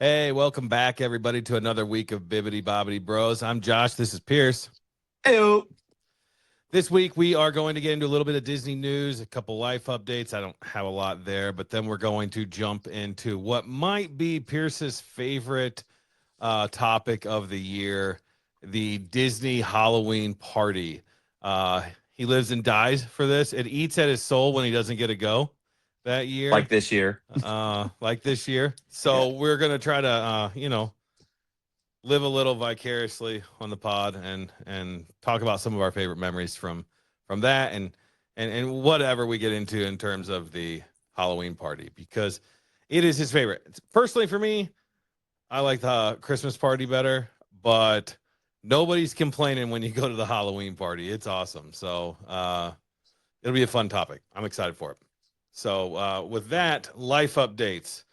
Hey, welcome back, everybody, to another week of Bibbity Bobbity Bros. I'm Josh. This is Pierce. Ew. This week, we are going to get into a little bit of Disney news, a couple life updates. I don't have a lot there, but then we're going to jump into what might be Pierce's favorite topic of the year, the Disney Halloween party. He lives and dies for this. It eats at his soul when he doesn't get to go that year, Like this year. like this year. Yeah. So we're going to try to, live a little vicariously on the pod and talk about some of our favorite memories from that and whatever we get into in terms of the Halloween party because it is his favorite. Personally, for me, I like the Christmas party better, but nobody's complaining when you go to the Halloween party. It's awesome. So it'll be a fun topic. I'm excited for it. So with that, life updates.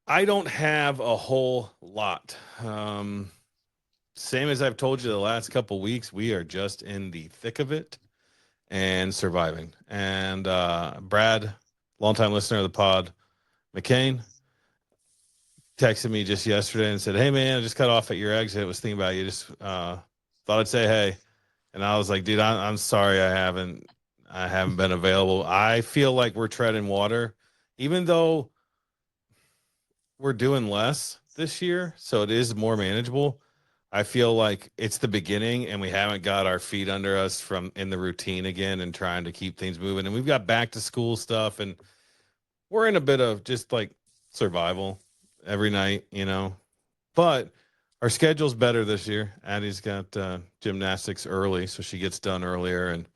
I don't have a whole lot. Same as I've told you the last couple weeks, we are just in the thick of it and surviving. And Brad, longtime listener of the pod, McCain, texted me just yesterday and said, "Hey man, I just got off at your exit. Was thinking about you. Just thought I'd say hey." And I was like, "Dude, I'm sorry, I haven't been available. I feel like we're treading water, even though we're doing less this year, so it is more manageable. I feel like it's the beginning and we haven't got our feet under us from in the routine again and trying to keep things moving. And we've got back to school stuff and we're in a bit of just like survival every night. But our schedule's better this year. Addie's got gymnastics early, so she gets done earlier. And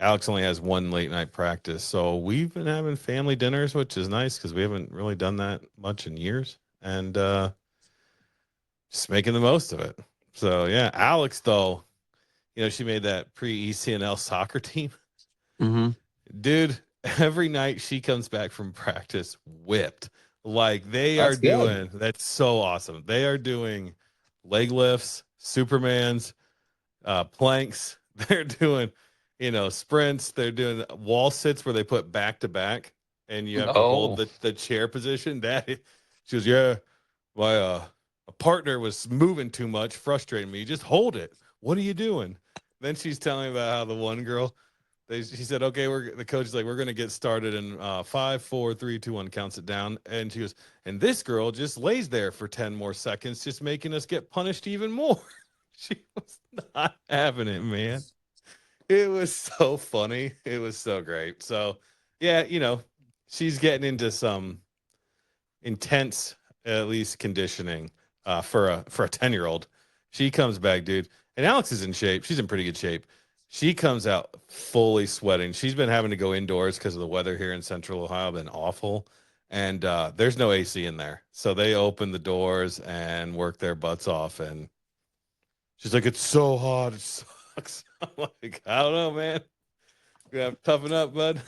Alex only has one late night practice. So we've been having family dinners, which is nice because we haven't really done that much in years. And just making the most of it. So yeah, Alex though, she made that pre-ECNL soccer team. Mm-hmm. Dude, every night she comes back from practice whipped. Like they are That's good. doing, that's so awesome. They are doing leg lifts, Supermans, planks. They're doing, sprints. They're doing wall sits where they put back to back and you have to hold Oh. the chair position. That she goes, yeah, my a partner was moving too much, frustrating me. Just hold it. What are you doing? Then she's telling me about how the one girl, she said, okay, the coach is like, we're gonna get started in 5, 4, 3, 2, 1, counts it down. And she goes, and this girl just lays there for 10 more seconds, just making us get punished even more. She was not having it, man. It was so funny. It was so great. So yeah, she's getting into some intense, at least conditioning for a 10-year-old. She comes back, dude. And Alex is in shape. She's in pretty good shape. She comes out fully sweating. She's been having to go indoors because of the weather here in Central Ohio. Been awful, and there's no AC in there. So they open the doors and work their butts off. And she's like, "It's so hot. It sucks." I'm like, "I don't know, man. You have to toughen up, bud."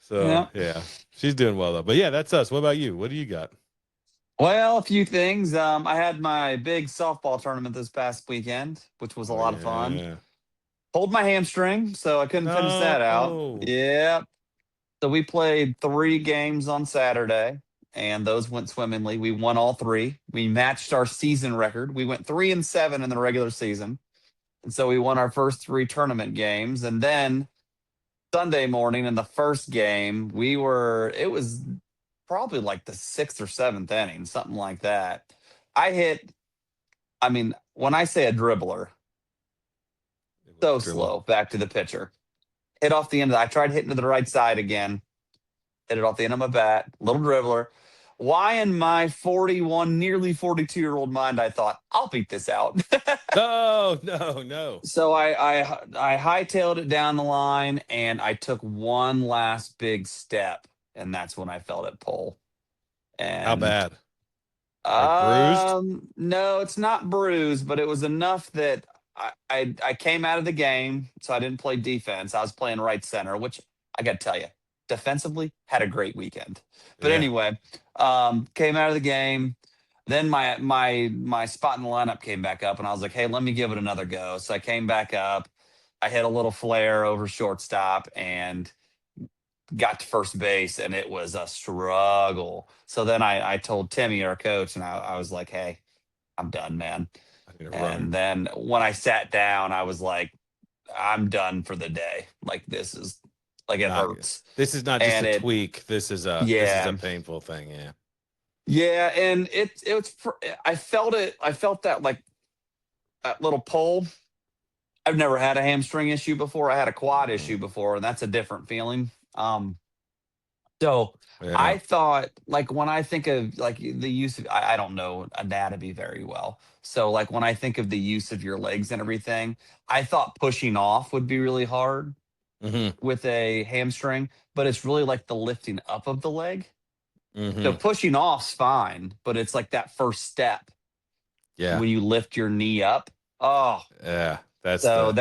So Yeah. yeah, she's doing well though. But yeah, that's us. What about you? What do you got? Well, a few things. I had my big softball tournament this past weekend, which was a Oh lot of fun. yeah. Pulled my hamstring, so I couldn't finish that out. No. Yeah. So we played 3 games on Saturday, and those went swimmingly. We won all three. We matched our season record. We went 3-7 in the regular season. And so we won our first 3 tournament games. And then Sunday morning in the first game, it was probably like the sixth or seventh inning, something like that. I hit, I mean, when I say a dribbler, It was so dribble. slow back to the pitcher. Hit off the end. I tried hitting to the right side again, hit it off the end of my bat, little dribbler. Why in my 41, nearly 42-year-old mind, I thought, I'll beat this out. No, no, no. So I hightailed it down the line and I took one last big step, and that's when I felt it pull. How And bad? Like bruised? no, it's not bruised, but it was enough that I came out of the game, so I didn't play defense. I was playing right center, which I got to tell you, defensively had a great weekend. But Yeah. anyway, came out of the game. Then my spot in the lineup came back up, and I was like, hey, let me give it another go. So I came back up. I hit a little flare over shortstop, and got to first base and it was a struggle. So then I told Timmy, our coach, and I was like, hey, I'm done, man. I need a runner. And then when I sat down, I was like, I'm done for the day. Like this is like it Not hurts. this is not just And a it tweak. This is a yeah. painful thing. Yeah. Yeah, and it was I felt it. I felt that like that little pull. I've never had a hamstring issue before. I had a quad Mm, issue before, and that's a different feeling. So yeah. I thought, like, when I think of like the use of, I don't know anatomy very well. So, like, when I think of the use of your legs and everything, I thought pushing off would be really hard Hmm. with a hamstring, but it's really like the lifting up of the leg. So Hmm. pushing off's fine, but it's like that first step Yeah. when you lift your knee up. Oh, Yeah. That's so the.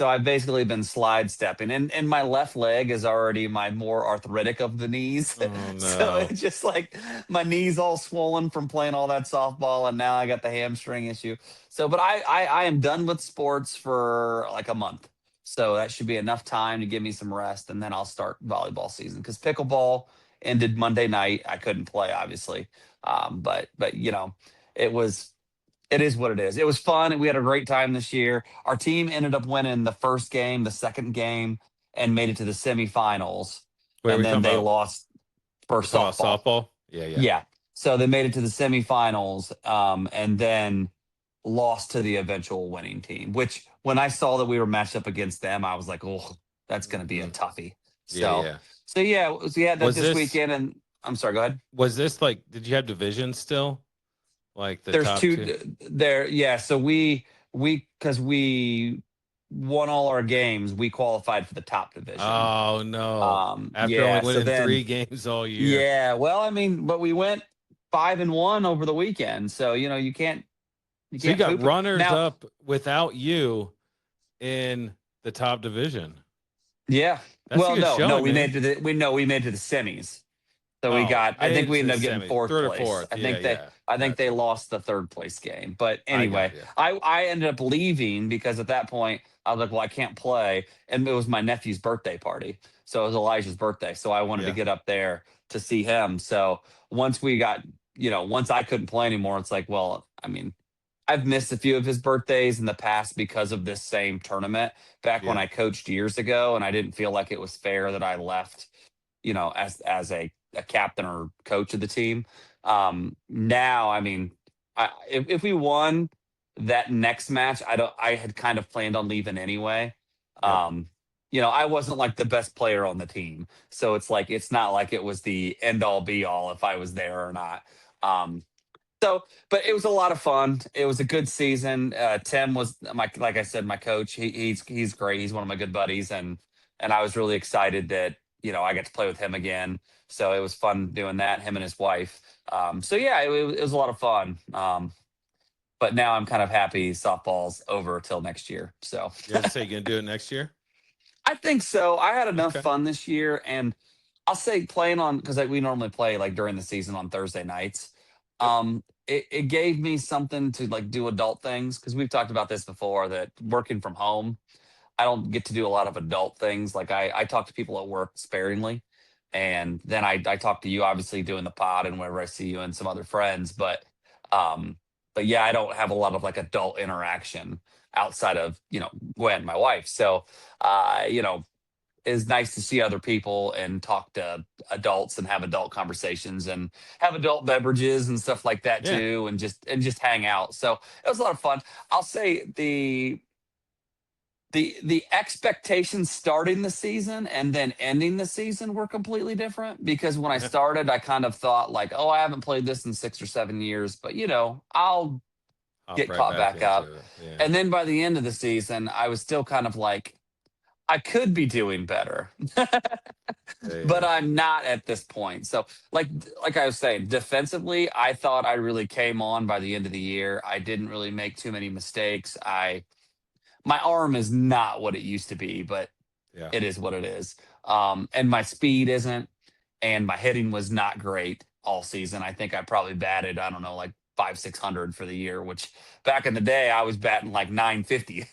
I've basically been slide stepping, and my left leg is already my more arthritic of the knees. Oh So no. it's just like my knees all swollen from playing all that softball, and now I got the hamstring issue. So, but I am done with sports for like a month. So that should be enough time to give me some rest, and then I'll start volleyball season because pickleball ended Monday night. I couldn't play, obviously, but it was it is what it is. It was fun. We had a great time this year. Our team ended up winning the first game, the second game, and made it to the semifinals. Wait, And then they lost for we're talking about softball. softball? Yeah, yeah. Yeah. So they made it to the semifinals, and then lost to the eventual winning team, which when I saw that we were matched up against them, I was like, oh, that's going to be a Hmm. toughie. Yeah, So, yeah. so yeah, we had that Was this this weekend. And I'm sorry, go ahead. was this like did you have divisions still? Like the There's top two two? there. Yeah. So because we won all our games, we qualified for the top division. Oh no. After only Yeah. So winning then, three games all year. yeah. Well, I mean, but we went 5-1 over the weekend, so you So you can't got poop it. runners Now, up without you in the top division. yeah. That's a Well, good no, showing, we man. made to the we made to the semis. So we Oh, got, I think made it we to the ended up getting semis. fourth Third or place. fourth. Yeah, yeah. I think they Gotcha. lost the third place game. But I anyway, got you. I ended up leaving because at that point I was like, well, I can't play. And it was my nephew's birthday party. So it was Elijah's birthday. So I wanted to Yeah. get up there to see him. So once we got, once I couldn't play anymore, it's like, well, I mean, I've missed a few of his birthdays in the past because of this same tournament back when Yeah. I coached years ago. And I didn't feel like it was fair that I left, as a captain or coach of the team. Now, I mean, if we won that next match, I had kind of planned on leaving anyway. Yep. Um, I wasn't like the best player on the team, so it's like it's not like it was the end all be all if I was there or not. So, but it was a lot of fun. It was a good season. Tim was like I said, my coach. He's great. He's one of my good buddies, and I was really excited that I get to play with him again. So it was fun doing that. Him and his wife. So yeah, it was a lot of fun. But now I'm kind of happy softball's over till next year. So You're gonna say you're gonna do it next year? I think so. I had enough Okay. fun this year, and I'll say playing on because we normally play like during the season on Thursday nights. Yep. It gave me something to like do adult things because we've talked about this before that working from home, I don't get to do a lot of adult things. Like I talk to people at work sparingly, and then I talk to you obviously doing the pod and wherever I see you and some other friends, um, but yeah, I don't have a lot of like adult interaction outside of Gwen, my wife. So it's nice to see other people and talk to adults and have adult conversations and have adult beverages and stuff like that Yeah. too, and just hang out. So it was a lot of fun. I'll say the expectations starting the season and then ending the season were completely different because when I started, I kind of thought like, oh, I haven't played this in 6 or 7 years, but I'll Hop get right caught back back up. into it. Yeah. And then by the end of the season, I was still kind of like, I could be doing better, Yeah, but yeah. I'm not at this point. So, like I was saying, defensively, I thought I really came on by the end of the year. I didn't really make too many mistakes. My arm is not what it used to be, but Yeah. it is what it is. And my speed isn't, and my hitting was not great all season. I think I probably batted, I don't know, like 500, 600 for the year, which back in the day I was batting like 950,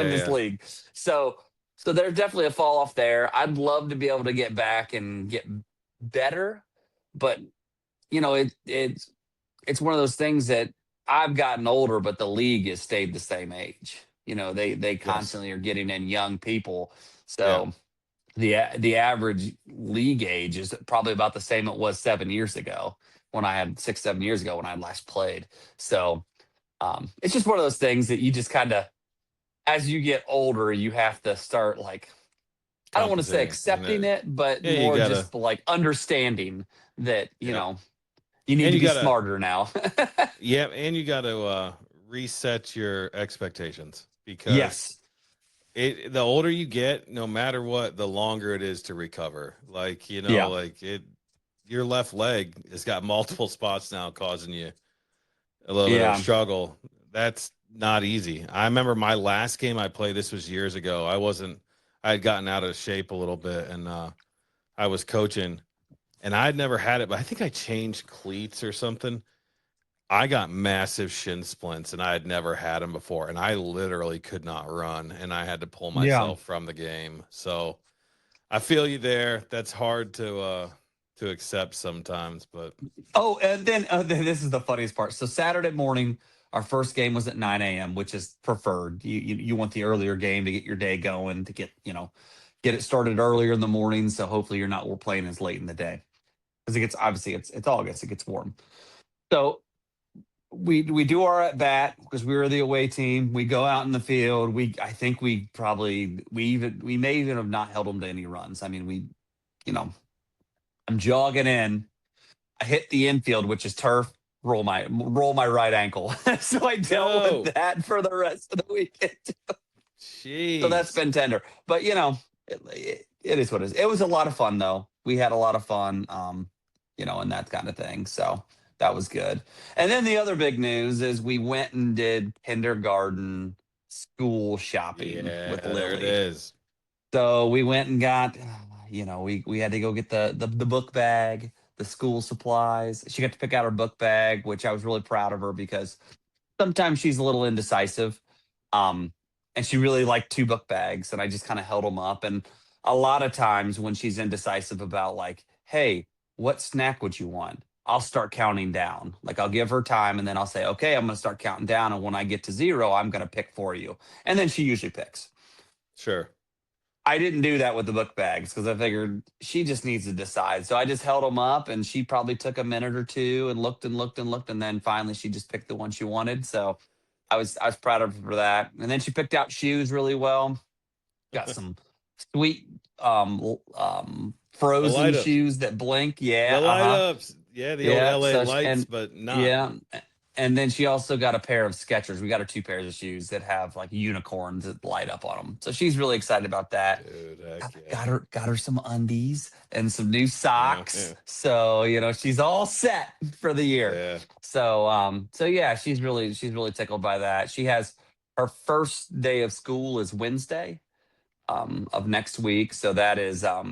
in this Yeah, league. So So there's definitely a fall off there. I'd love to be able to get back and get better, but it's one of those things that I've gotten older, but the league has stayed the same age. They Yes. constantly are getting in young people, Yeah. so the average league age is probably about the same it was 7 years ago when I had 6 7 years ago when I last played. So it's just one of those things that you just kind of, as you get older, you have to start like, I don't want to say Compensating. accepting it, but Yeah, you more gotta, just like understanding that yeah. you need And to you be gotta, smarter now. yeah, and you gotta reset your expectations because Yes. the older you get, no matter what, the longer it is to recover. Like, Yeah. like your left leg has got multiple spots now causing you a little bit of a Yeah. struggle. That's not easy. I remember my last game I played, this was years ago. I had gotten out of shape a little bit and I was coaching and I'd never had it, but I think I changed cleats or something. I got massive shin splints and I had never had them before. And I literally could not run and I had to pull Yeah. myself from the game. So I feel you there. That's hard to accept sometimes, but Oh, and then this is the funniest part. So Saturday morning, our first game was at 9 a.m., which is preferred. You want the earlier game to get your day going, to get it started earlier in the morning. So hopefully you're not playing as late in the day because it gets, obviously it's August, it gets warm. So we do our at bat because we were the away team. We go out in the field. I think we may even have not held them to any runs. I mean, you know I'm jogging in. I hit the infield, which is turf. Roll my right ankle. So I dealt with no. that for the rest of the weekend. So that's Jeez. been tender. But it is what it is. It was a lot of fun though. We had a lot of fun, and that kind of thing. So that was good. And then the other big news is we went and did kindergarten school shopping Yeah, with there it Lily. is. So we went and got, we had to go get the book bag, the school supplies. She got to pick out her book bag, which I was really proud of her because sometimes she's a little indecisive. Um, and she really liked two book bags, and I just kind of held them up. And a lot of times when she's indecisive about like, hey, what snack would you want? I'll start counting down. Like I'll give her time and then I'll say, okay, I'm gonna start counting down. And when I get to zero, I'm gonna pick for you. And then she usually picks. Sure. I didn't do that with the book bags because I figured she just needs to decide. So I just held them up and she probably took a minute or two and looked and looked and looked. And then finally she just picked the one she wanted. So I was proud of her for that. And then she picked out shoes really well. Got some sweet The frozen light ups. shoes that blink. The Yeah, light uh-huh. ups. Yeah, the old Yeah. LA lights, but not. Yeah. And then she also got a pair of Skechers. We got her two pairs of shoes that have like unicorns that light up on them. So she's really excited about that. Dude, Got, heck yeah. got her some undies and some new Yeah, socks. yeah. So, she's all set for the year. Yeah. So yeah, she's really tickled by that. She has her first day of school is Wednesday of next week. So that is I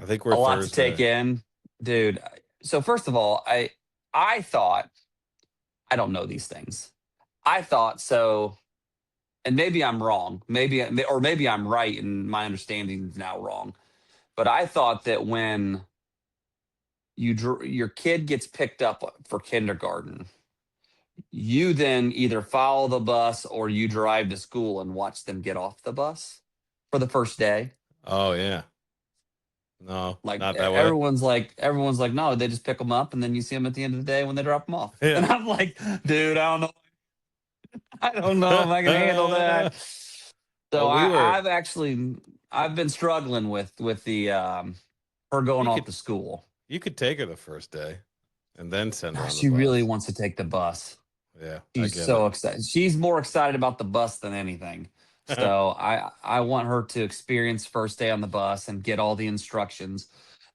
think we're a lot to take Thursday. in. Dude. So first of all, I thought, I don't know these things. I thought so, and maybe I'm wrong. Maybe I'm right and my understanding is now wrong. But I thought that when your kid gets picked up for kindergarten, you then either follow the bus or you drive to school and watch them get off the bus for the first day. Oh yeah. No, Like not that way. everyone's like, no, they just pick them up and then you see them at the end of the day when they drop them off. Yeah. And I'm like, dude, I don't know. I don't know if I can handle that. So We were. I've been struggling with the her going You off could to school. you could take her the first day and then send her Gosh, on the she really bus. wants to take the bus. Yeah, I She's get it. so excited. She's more excited about the bus than anything. So I want her to experience first day on the bus and get all the instructions.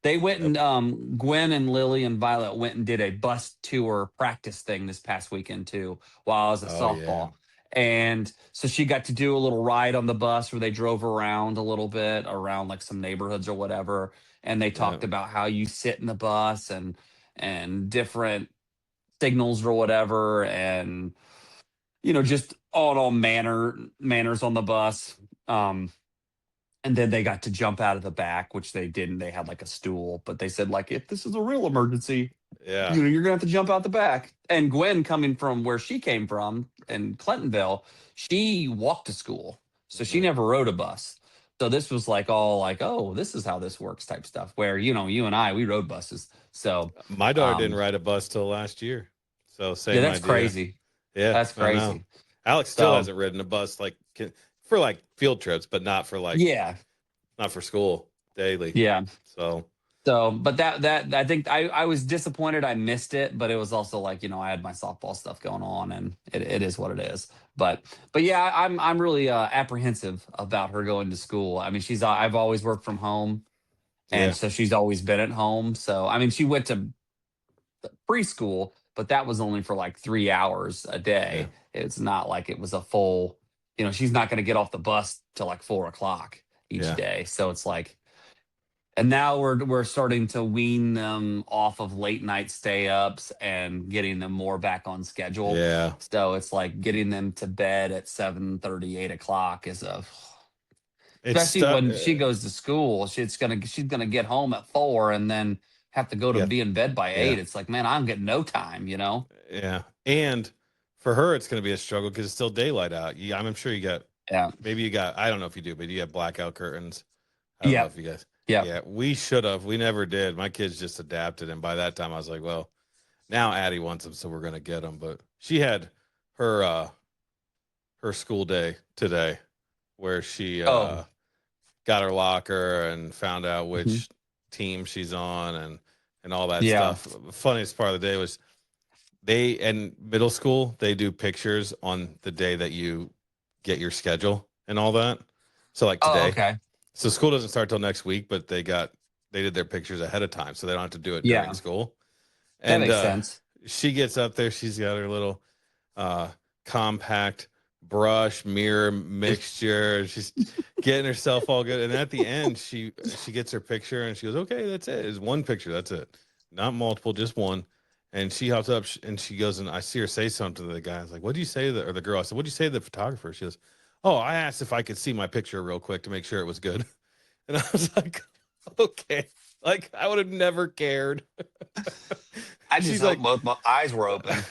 They went Yep. and Gwen and Lily and Violet went and did a bus tour practice thing this past weekend too, while I was at Oh yeah. softball. And so she got to do a little ride on the bus where they drove around a little bit around like some neighborhoods or whatever. And they Yeah. talked about how you sit in the bus and different signals or whatever, and just all in all manners on the bus. Um, And then they got to jump out of the back, which they didn't. They had like a stool, but they said like, if this is a real emergency, Yeah. you're gonna have to jump out the back. And Gwen, coming from where she came from in Clintonville, she walked to school, so she Hmm. never rode a bus. So this was like all like, oh, this is how this works type stuff. Where you and I, we rode buses. So, My daughter didn't um, ride a bus till last year. So yeah, same that's idea. crazy. Yeah, That's I know. crazy. Alex still So hasn't ridden a bus for like field trips, but not for yeah, not for school daily. yeah. So So, but that I think I was disappointed I missed it, but it was also like, I had my softball stuff going on, and it is what it is. But yeah, I'm really apprehensive about her going to school. I mean, I've always worked from home, and yeah, so she's always been at home. So I mean, she went to preschool, but that was only for like 3 hours a yeah, day. It's not like it was a full, she's not going to get off the bus till like 4 o'clock each yeah, day. So it's like, and now we're starting to wean them off of late night stay ups and getting them more back on schedule. yeah. So it's like getting them to bed at 7:30, 8 o'clock is a, It's especially stuff. when she goes to school. She's gonna get home at 4 and then have to go to Yeah, be in bed by yeah, 8. It's like, man, I'm getting no time. yeah. And for her, it's going to be a struggle because it's still daylight out. I'm sure you got Yeah. maybe you got. I don't know if you do, but you have blackout curtains. I don't know if Yep. you guys. Yep. Yeah, we should have. We never did. My kids just adapted, and by that time, I was like, well, now Addie wants them, so we're gonna get them. But she had her her school day today, where she Oh. got her locker and found out Mhm. which team she's on and all that Yeah. stuff. The funniest part of the day was they in middle school they do pictures on the day that you get your schedule and all that. So like Oh, today, okay. so school doesn't start till next week, but they did their pictures ahead of time, so they don't have to do it during Yeah. school. That And makes sense. she gets up there, she's got her little uh compact brush mirror mixture. She's getting herself all good. And at the end, she gets her picture and she goes, "Okay, that's it. It's one picture. That's it. Not multiple, just one." And she hops up and she goes, and I see her say something to the guy. I was like, "What do you say to the or the girl?" I said, "What do you say to the photographer?" She goes, "Oh, I asked if I could see my picture real quick to make sure it was good." And I was like, "Okay." Like I would have never cared. I just She's hope like, both my eyes were open.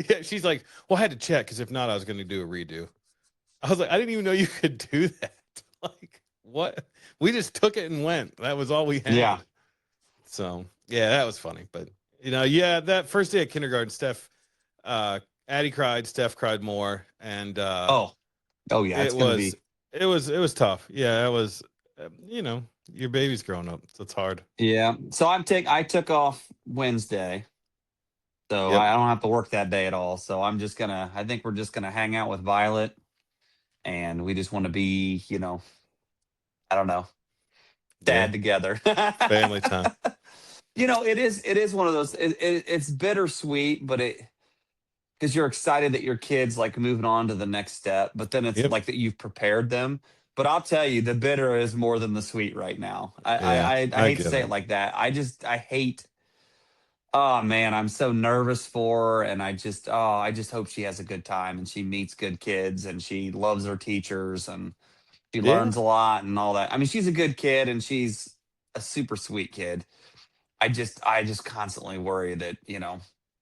yeah, she's like, well, I had to check because if not, I was going to do a redo. I was like, I didn't even know you could do that. Like, what? We just took it and went. That was all we Yeah. had. So, yeah, that was funny. But, yeah, that first day of kindergarten, uh, Addie cried, Steph cried more. And Oh. Oh yeah. it It's gonna was, be. it was tough. Yeah, it was, your baby's growing up. So it's hard. Yeah. So I took off Wednesday, so Yep. I don't have to work that day at all. So I think we're just gonna hang out with Violet, and we just want to be, I don't know, Yeah. dad together. Family time. It is one of those. It's bittersweet, but because you're excited that your kids like moving on to the next step, but then it's Yep. like that you've prepared them. But I'll tell you, the bitter is more than the sweet right now. I Yeah. I I, I I hate to get say it. it like that. I hate. Oh man, I'm so nervous for her, and I just hope she has a good time and she meets good kids and she loves her teachers and she Yeah. learns a lot and all that. I mean, she's a good kid and she's a super sweet kid. I just constantly worry that,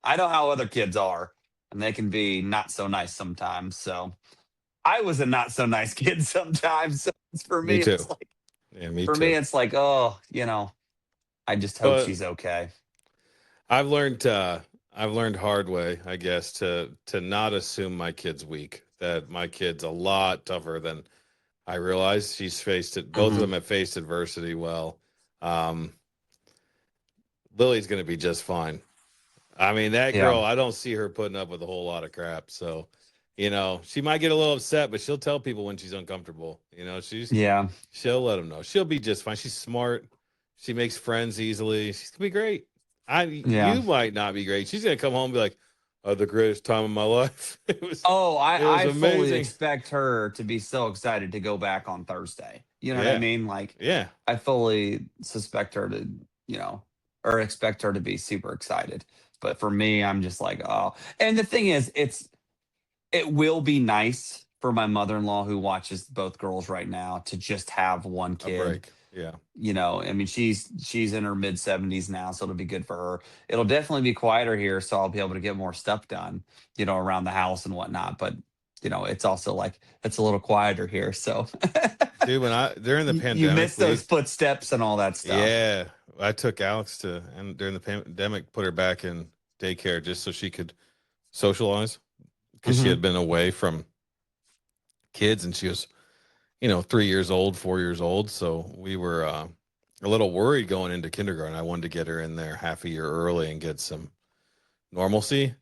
I know how other kids are and they can be not so nice sometimes. So I was a not so nice kid sometimes. So for Me me, too. it's like, Yeah, me for me, too. it's like, oh, I just hope But she's okay. I've learned hard way, I guess, to not assume my kid's weak. That my kid's a lot tougher than I realized. She's faced it. Both of Hmm. them have faced adversity well. Um, Lily's going to be just fine. I mean, that Yeah. girl, I don't see her putting up with a whole lot of crap. So, she might get a little upset, but she'll tell people when she's uncomfortable. Yeah. She'll let them know. She'll be just fine. She's smart. She makes friends easily. She's gonna be great. Yeah. You might not be great. She's gonna come home and be like, the greatest time of my life. Oh, It was I fully amazing. expect her to be so excited to go back on Thursday. You know what I Yeah. mean? Like, Yeah. I fully suspect her to, you know, or expect her to be super excited. But for me, I'm just like, oh. And the thing is, it will be nice for my mother-in-law who watches both girls right now to just have one A kid. break. Yeah. I mean, she's in her mid 70s now, so it'll be good for her. It'll definitely be quieter here, so I'll be able to get more stuff done, around the house and whatnot. But it's also like it's a little quieter here, so Dude, when I during the you miss pandemic, those footsteps and all that stuff. yeah, I took Alex to, and during the pandemic, put her back in daycare just so she could socialize because she Hmm. had been away from kids and she was, 3 years old, 4 years old. So we were a little worried going into kindergarten. I wanted to get her in there half a year early and get some normalcy.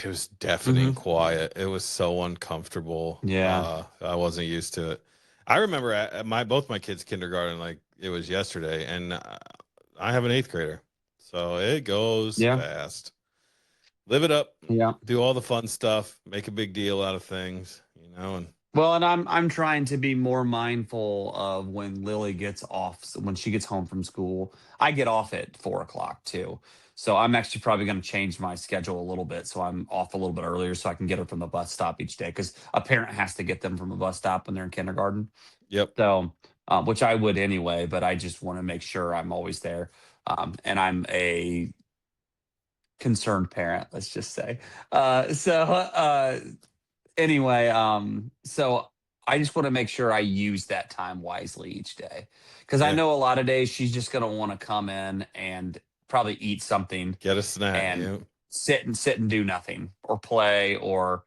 It was deafening Hmm. quiet. It was so uncomfortable. Yeah, I wasn't used to it. I remember at my both my kids' kindergarten like it was yesterday, and I have an eighth grader, so it goes yeah, fast. Live it up, yeah. do all the fun stuff, make a big deal out of things, and Well, and I'm trying to be more mindful of when Lily gets off, so when she gets home from school. I get off at 4 o'clock too, so I'm actually probably going to change my schedule a little bit, so I'm off a little bit earlier, so I can get her from the bus stop each day. Because a parent has to get them from a bus stop when they're in kindergarten. yep, So, which I would anyway, but I just want to make sure I'm always there. And I'm a concerned parent, let's just say. Anyway, so I just want to make sure I use that time wisely each day, because I yeah, know a lot of days she's just going to want to come in and probably eat something get a snack, and yeah, sit and do nothing or play, or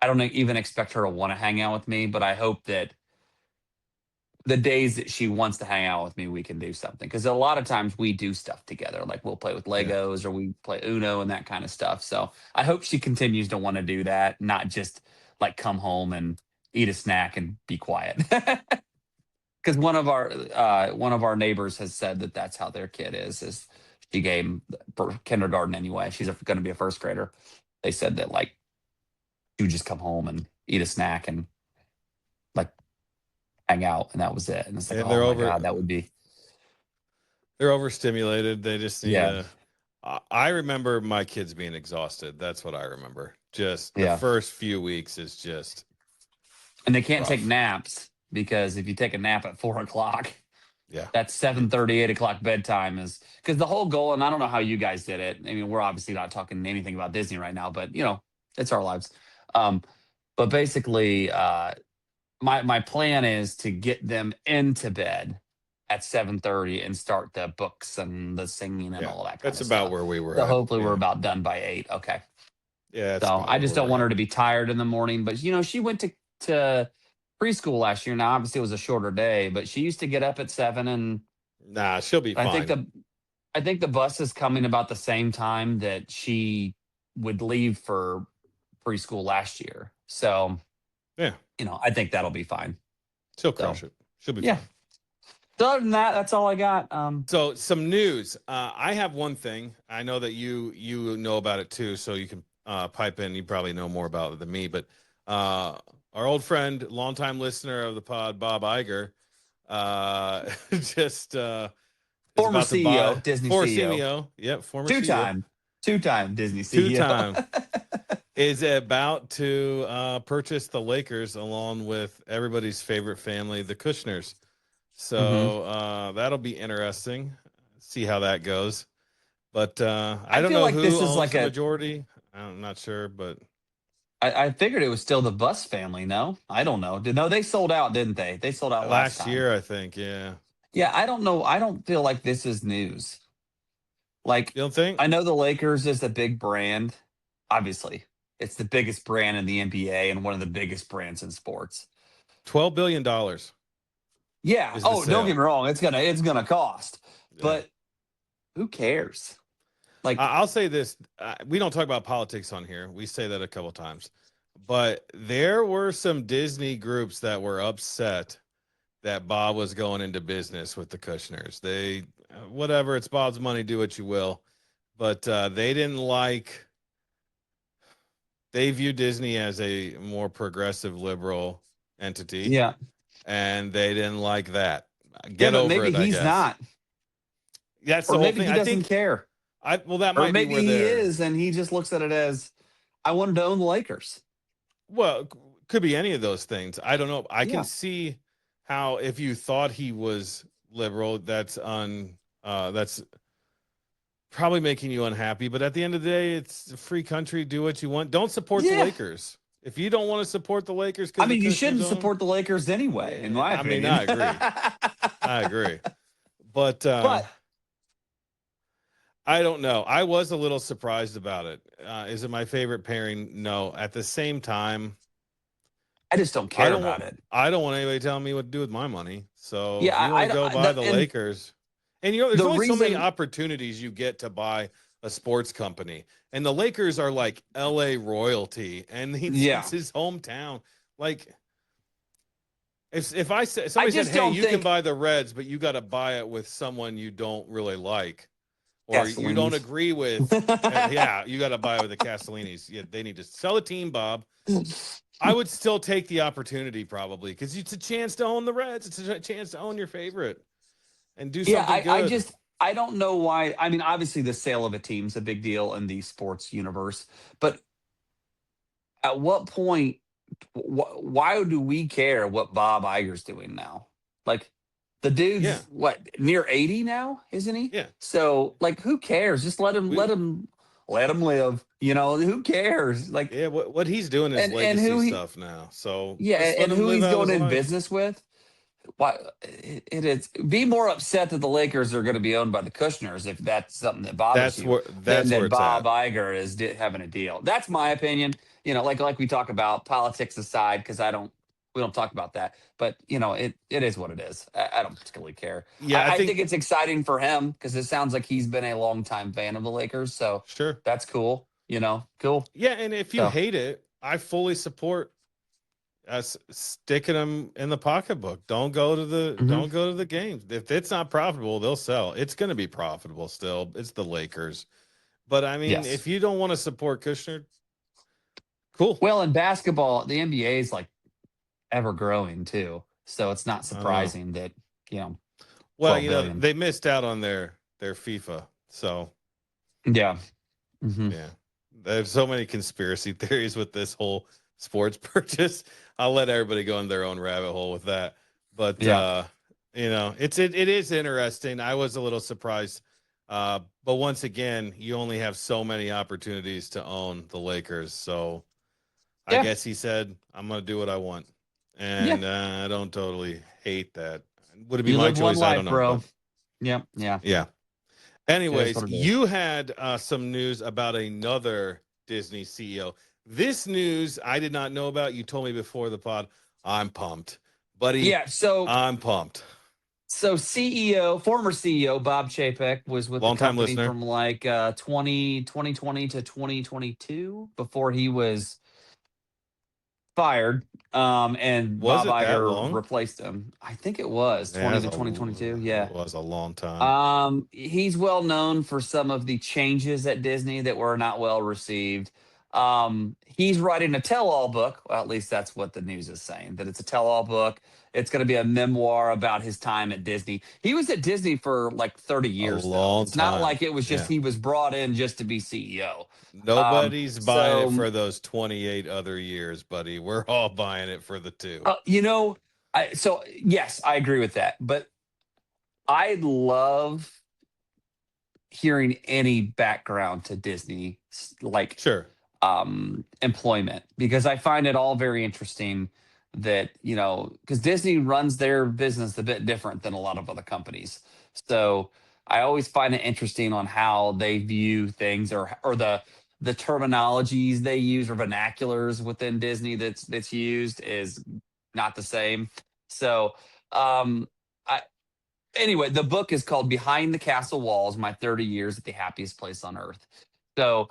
I don't even expect her to want to hang out with me, but I hope that the days that she wants to hang out with me, we can do something. Because a lot of times we do stuff together, like we'll play with yeah, Legos or we play Uno and that kind of stuff. So I hope she continues to want to do that, not just like come home and eat a snack and be quiet. Because one of our neighbors has said that that's how their kid is she gave for kindergarten anyway. She's going to be a first grader. They said that like she would just come home and eat a snack and like hang out, and that was it. And it's like, yeah. oh my god, that would be They're overstimulated. They just need yeah. a. I remember my kids being exhausted. That's what I remember. Just the Yeah. first few weeks is just And they can't take rough. naps because if you take a nap at 4 o'clock, Yeah. that's 7:30, 8 o'clock bedtime is because the whole goal, and I don't know how you guys did it. I mean, we're obviously not talking anything about Disney right now, but it's our lives. Um, but basically, my plan is to get them into bed at 7:30 and start the books and the singing and Yeah. all that kind That's of about stuff. where we were So at. hopefully we're Yeah. about done by 8. Okay. Yeah. That's So about I where just don't we're want at. her to be tired in the morning. But she went to preschool last year. Now obviously it was a shorter day, but she used to get up at 7, and Nah, she'll be I think fine. the I think the bus is coming about the same time that she would leave for preschool last year. So, Yeah. I think that'll be fine. She'll So crush it. She'll be yeah. fine. So other than that, that's all I got. So some news. I have one thing. I know that you know about it too, so you can pipe in. You probably know more about it than me, but uh, our old friend, longtime listener of the pod, Bob Iger, just is Former about to CEO, buy Disney for CEO, CEO. Yep, former two CEO, time, two time Disney two CEO. time is about to purchase the Lakers along with everybody's favorite family, the Kushners. Hmm. So that'll be interesting. See how that goes. But I I don't feel know like who this is owns like the a. majority. I'm not sure, but I figured it was still the Bus family. No, I don't know. No, they sold out, didn't they? They sold out last last time. year I think, yeah. Yeah, I don't know. I don't feel like this is news. Like, You don't think? I know the Lakers is a big brand. Obviously, it's the biggest brand in the NBA and one of the biggest brands in sports. $12 billion Yeah. is the Oh, don't get sale. me wrong. It's gonna cost, Yeah. but who cares? Like, I'll say this: we don't talk about politics on here. We say that a couple times, but there were some Disney groups that were upset that Bob was going into business with the Kushners. They, whatever, it's Bob's money. Do what you will, but they didn't like. They view Disney as a more progressive liberal entity, yeah, and they didn't like that. yeah, Get but over maybe it, I he's guess. not, That's the or whole maybe thing. he I doesn't think care, that or might be maybe where he they're is, and he just looks at it as I wanted to own the Lakers. well. Could be any of those things. I don't know. I can Yeah. see how if you thought he was liberal, that's probably making you unhappy. But at the end of the day, it's a free country. Do what you want. Don't support the Yeah. Lakers. If you don't want to support the Lakers I because the mean, you Kushner's shouldn't own them, support the Lakers anyway, in my I mean, opinion. I agree. I agree. But But I don't know. I was a little surprised about it. Is it my favorite pairing? No. At the same time, I just don't I care don't want about it. I don't want anybody telling me what to do with my money. So Yeah, if you want to go buy the and Lakers, and there's the only so many reason, opportunities you get to buy a sports company, and the Lakers are like L.A. royalty, and it's yeah, his hometown. Like if I said I somebody said, just "Hey, don't you can think buy the Reds, but you got to buy it with someone you don't really like." Or you don't Castellini's. agree with, yeah, you got to buy with the Castellinis. Yeah, they need to sell a team, Bob. I would still take the opportunity probably because it's a chance to own the Reds. It's a chance to own your favorite and do Yeah, something I good. just I don't know why. I mean, obviously the sale of a team's a big deal in the sports universe, but at what point why do we care what Bob Iger's doing now? Like the Yeah, dude's what, near 80 now, isn't he? yeah. So like who cares? Just We let him live. Who cares? Like yeah. What he's doing is and legacy who he stuff now. So yeah, let's let and him who live he's out going his in life. business with. Why it is be more upset that the Lakers are going to be owned by the Kushners if that's something that bothers you than That's where that it's Bob at. Iger is having a deal. That's my opinion. Like we talk about politics aside, because we don't talk about that. But it is what it is. I don't particularly care. Yeah, I I think think it's exciting for him because it sounds like he's been a longtime fan of the Lakers. So sure. that's cool. Cool. Yeah, and if you So hate it, I fully support us sticking them in the pocketbook. mhm. Don't go to the games. If it's not profitable, they'll sell. It's going to be profitable still. It's the Lakers. But I mean, if Yes. you don't want to support Kushner, cool. Well, in basketball, the NBA is like ever growing too. So it's not I know. surprising that, you know, Well, 12 billion. they missed out on their FIFA. So Yeah. Hmm. yeah, there's so many conspiracy theories with this whole sports purchase. I'll let everybody go in their own rabbit hole with that. But Yeah. it is interesting. I was a little surprised. But once again, you only have so many opportunities to own the Lakers. So I Yeah. guess he said, I'm going to do what I want. Yeah. And I don't totally hate that. Would it be You my live one choice? I don't life, know. bro. But Yeah. Yeah. yeah. It is Anyways, what it is. you had some news about another Disney CEO. This news I did not know about. You told me before the pod. I'm pumped, buddy. Yeah. So, I'm pumped. former CEO Bob Chapek was with the Longtime company listener. from like 2020 to 2022 before he was fired. And Was Bob it that Iger long? replaced him. I think it was Yeah, 20 to 2022. Yeah. it was a long time. He's well known for some of the changes at Disney that were not well received. He's writing a tell-all book. Well, at least that's what the news is saying, that it's a tell-all book. It's going to be a memoir about his time at Disney. He was at Disney for like 30 A years, though. long It's not time. like it was just Yeah. he was brought in just to be CEO. Nobody's buying it So, for those 28 other years, buddy. We're all buying it for the two. uh, you know, yes, I agree with that. But I love hearing any background to Disney, like Sure. employment, because I find it all very interesting that, because Disney runs their business a bit different than a lot of other companies. So I always find it interesting on how they view things, or the terminologies they use, or vernaculars within Disney that's used is not the same. So um I anyway, the book is called Behind the Castle Walls: My 30 Years at the Happiest Place on Earth. So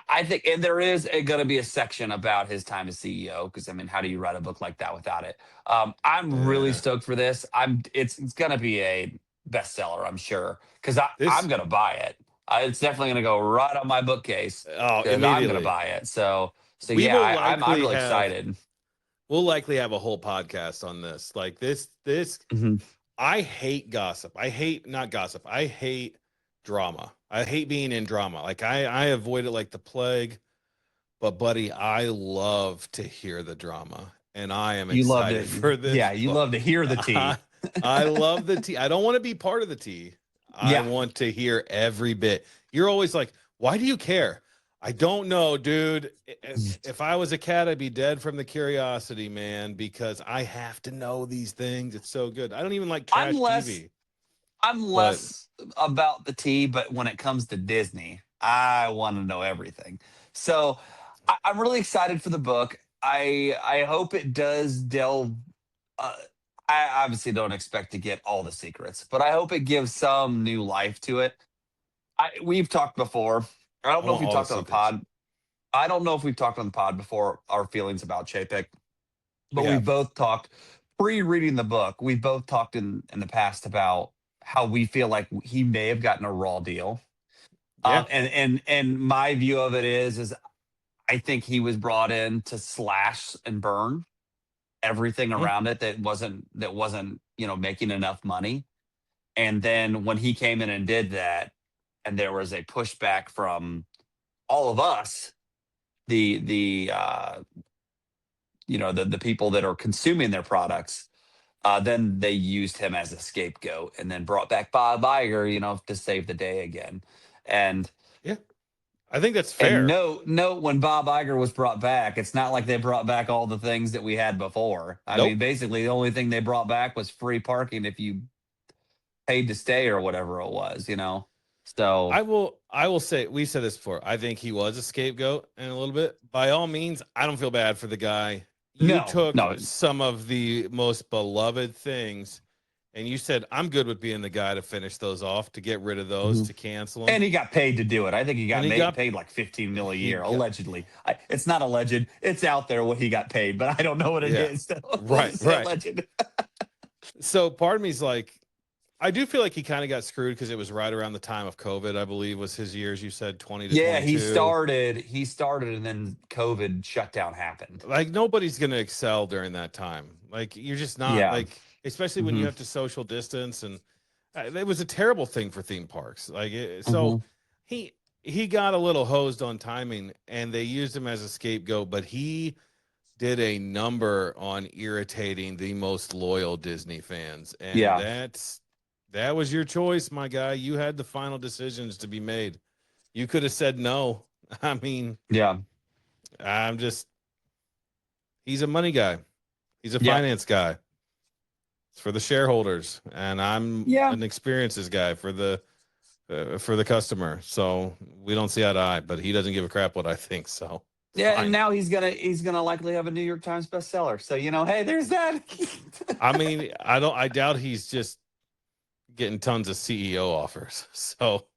I think, and there is going to be a section about his time as CEO, because I mean, how do you write a book like that without it? I'm really Yeah. stoked for this. It's going to be a bestseller, I'm sure, because I'm This going to buy it. It's definitely going to go right on my bookcase oh, because I'm going to immediately. buy it. So We yeah, will I'm likely really have excited. we'll likely have a whole podcast on this. Like this Mhm. I hate gossip. I hate not gossip. I hate drama. I hate being in drama. Like I avoid it like the plague. But buddy, I love to hear the drama, and I am You love excited to, for this yeah, you book. love to hear the I, tea. I love the tea. I don't want to be part of the tea. I Yeah. want to hear every bit. You're always like, "Why do you care?" I don't know, dude. If I was a cat, I'd be dead from the curiosity, man, because I have to know these things. It's so good. I don't even like I'm trash less TV, I'm but less about the tea, but when it comes to Disney, I want to know everything. So I'm really excited for the book. I hope it does delve. Uh, I obviously don't expect to get all the secrets, but I hope it gives some new life to it. We've talked before. I don't I know if want we all the talked on the secrets. pod. I don't know if we've talked on the pod before our feelings about Chapek, We but we've have. both talked pre-reading the book. We've both talked in the past about how we feel like he may have gotten a raw deal. Yeah. And my view of it is I think he was brought in to slash and burn everything Mhm. around it that wasn't making enough money. And then when he came in and did that, and there was a pushback from all of us, the the people that are consuming their products, then they used him as a scapegoat and then brought back Bob Iger, to save the day again. And Yeah. I think that's and fair. note when Bob Iger was brought back, it's not like they brought back all the things that we had before. I mean, Nope. basically the only thing they brought back was free parking if you paid to stay or whatever it was. So I will say we said this before. I think he was a scapegoat in a little bit. By all means, I don't feel bad for the guy. You no, took no. some of the most beloved things and you said, I'm good with being the guy to finish those off, to get rid of those, Mhm. to cancel them. And he got paid to do it. I think he And got he got paid like 15 mil a he year, got allegedly. It's not alleged. It's out there what he got paid, but I don't know what it yeah. is. So we'll Right, just say right. alleged. So part of me's like, I do feel like he kind of got screwed because it was right around the time of COVID, I believe was his years. You said 20 to Yeah, he 22. started. He started, and then COVID shutdown happened. Like nobody's going to excel during that time. Like you're just not Yeah. like, especially when you Hmm. have to social distance. And it was a terrible thing for theme parks. So Hmm. he, he got a little hosed on timing and they used him as a scapegoat, but he did a number on irritating the most loyal Disney fans. And Yeah. that was your choice, my guy. You had the final decisions to be made. You could have said no. I mean, Yeah. I'm just he's a money guy. He's a Yep. finance guy. It's for the shareholders, and I'm Yeah. an experiences guy for the customer. So we don't see eye to eye, but he doesn't give a crap what I think. So Yeah. And fine. now he's gonna likely have a New York Times bestseller. So hey, there's that. I mean, I doubt he's just getting tons of CEO offers. So